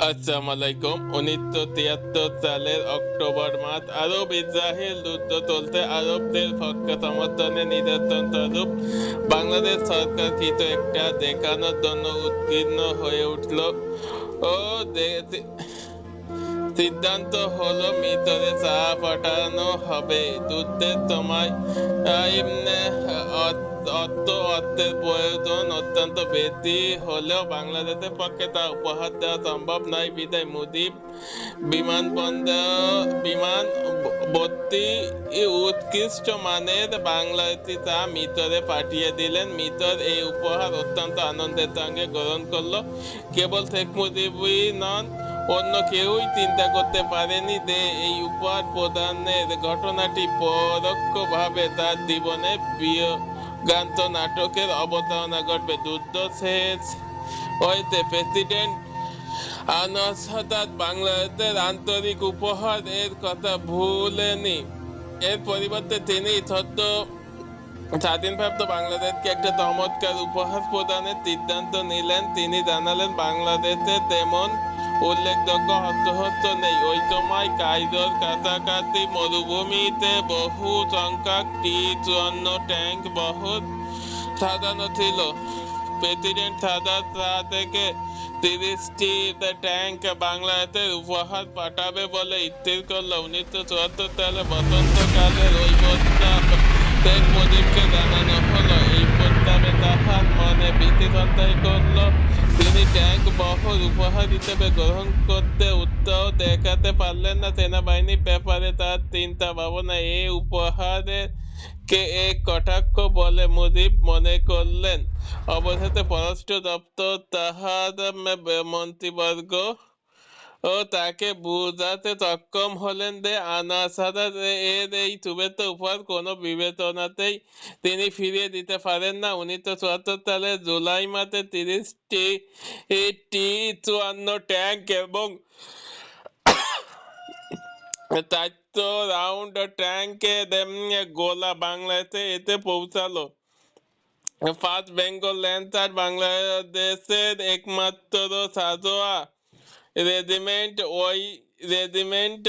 আসসালামু আলাইকুম। 1973 সালের অক্টোবর মাস আরব-ইসরায়েল যুদ্ধ চলতে আরবদের পক্ষে সমর্থনে নির্যাতন স্বরূপ বাংলাদেশ সরকার কিছু একটা দেখানোর জন্য উদ্বিগ্ন হয়ে উঠল ও সিদ্ধান্ত হলো মিসরে চাপ পাঠানো হবে। যুদ্ধের সময় অর্থের প্রয়োজন অত্যন্ত বেশি হলেও বাংলাদেশের পক্ষে তা উপহার দেওয়া সম্ভব নয় বিধায় মুজিব বিমান ভর্তি উৎকৃষ্ট মানের বাংলাদেশি চা মিসরে পাঠিয়ে দিলেন। মিসর এই উপহার অত্যন্ত আনন্দের সঙ্গে গ্রহণ করলো। কেবল শেখ মুজিবই নন, অন্য কেউই চিন্তা করতে পারেনি যে এই উপহার প্রদানের ঘটনাটি পরোক্ষভাবে তার জীবনে প্রিয়গান্ত নাটকের অবতারণা ঘটবে। যুদ্ধ শেষ হয়েছে, প্রেসিডেন্ট আনোয়ার সাদাত বাংলাদেশের আন্তরিক উপহার এর কথা ভুলেনি। এর পরিবর্তে তিনি সদ্য স্বাধীনপ্রাপ্ত বাংলাদেশকে একটা চমৎকার উপহার প্রদানের সিদ্ধান্ত নিলেন। তিনি জানালেন, বাংলাদেশে তেমন উল্লেখযোগ্য অস্ত্রশস্ত্র নেই। ওই সময় কায়রোর কাছাকাছি মরুভূমিতে বহু সংখ্যক T-54 ট্যাঙ্ক বহর সাজানো ছিল। প্রেসিডেন্ট সাদাত থেকে 30টি ট্যাঙ্ক বাংলাদেশের উপহার পাঠাবে বলে স্থির করল। 1974 সালে বসন্তকালের ওই প্রস্তাব শেখ মুজিবকে জানানো হলো। এই প্রস্তাবে তাহার মনে ভীতি সঞ্চার করলো। তিনি ট্যাঙ্ক বহর উপহার হিসেবে গ্রহণ করতে উৎসাহ দেখাতে পারলেন না। সেনাবাহিনীর ব্যাপারে তার চিন্তা ভাবনা এই উপহারের কে এক কটাক্ষ বলে মুজিব মনে করলেন। অবশেষে পররাষ্ট্র দপ্তর তাহার মন্ত্রীবর্গ তাকে বুঝাতে সক্ষম হলেন যে আনোয়ার সাদাত এর এই শুভেচ্ছা উপহার কোনো বিবেচনাতেই তিনি ফিরিয়ে দিতে পারেন না। 1974 সালের জুলাই মাসে 30টি T-54 ট্যাঙ্ক এবং 400 রাউন্ড ট্যাঙ্কের গোলা বাংলাদেশে এসে পৌঁছালো। ফার্স্ট বেঙ্গল ল্যান্সার বাংলাদেশের একমাত্র সাঁজোয়া রেজিমেন্ট। ওই রেজিমেন্ট